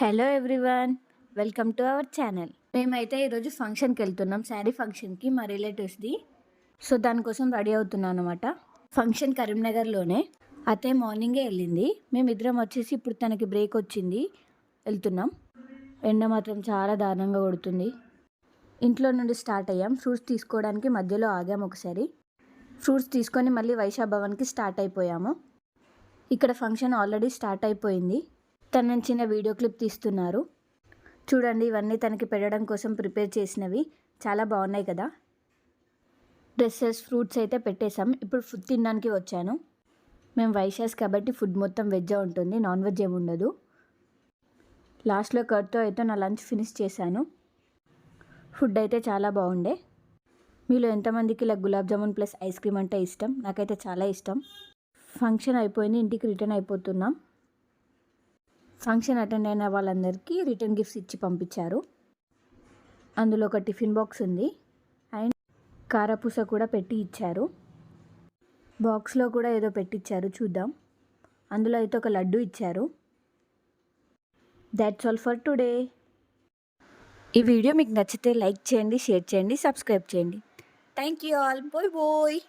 Hello everyone, welcome to our channel. మేమైతే ఈరోజు ఫంక్షన్కి వెళ్తున్నాం, శారీ ఫంక్షన్కి మా రిలేటివ్స్ది. సో దానికోసం రెడీ అవుతున్నాను అనమాట. ఫంక్షన్ కరీంనగర్లోనే. అతే మార్నింగే వెళ్ళింది. మేమిద్దరం వచ్చేసి ఇప్పుడు తనకి బ్రేక్ వచ్చింది, వెళ్తున్నాం. ఎండ మాత్రం చాలా దారుణంగా కొడుతుంది. ఇంట్లో నుండి స్టార్ట్ అయ్యాం. ఫ్రూట్స్ తీసుకోవడానికి మధ్యలో ఆగాం ఒకసారి. ఫ్రూట్స్ తీసుకొని మళ్ళీ వైశాఖ భవన్కి స్టార్ట్ అయిపోయాము. ఇక్కడ ఫంక్షన్ ఆల్రెడీ స్టార్ట్ అయిపోయింది. తన చిన్న వీడియో క్లిప్ తీస్తున్నారు. చూడండి, ఇవన్నీ తనకి పెట్టడం కోసం ప్రిపేర్ చేసినవి. చాలా బాగున్నాయి కదా. డ్రెస్సెస్, ఫ్రూట్స్ అయితే పెట్టేశాం. ఇప్పుడు ఫుడ్ తినడానికి వచ్చాను. మేము వైశాస్ కాబట్టి ఫుడ్ మొత్తం వెజ్ ఉంటుంది, నాన్ వెజ్ ఏమి ఉండదు. లాస్ట్లో కర్డ్తో అయితే నా లంచ్ ఫినిష్ చేశాను. ఫుడ్ అయితే చాలా బాగుండే. మీలో ఎంతమందికి ఇలా gulab jamun plus ice cream అంటే ఇష్టం? నాకైతే చాలా ఇష్టం. ఫంక్షన్ అయిపోయింది, ఇంటికి రిటర్న్ అయిపోతున్నాం. ఫంక్షన్ అటెండ్ అయిన వాళ్ళందరికీ రిటర్న్ గిఫ్ట్స్ ఇచ్చి పంపించారు. అందులో ఒక టిఫిన్ బాక్స్ ఉంది అండ్ కారపూస కూడా పెట్టి ఇచ్చారు. బాక్స్లో కూడా ఏదో పెట్టించారు, చూద్దాం. అందులో అయితే ఒక లడ్డు ఇచ్చారు. That's all for today. ఈ వీడియో మీకు నచ్చితే లైక్ చేయండి, షేర్ చేయండి, సబ్స్క్రైబ్ చేయండి. Thank you all. Bye bye.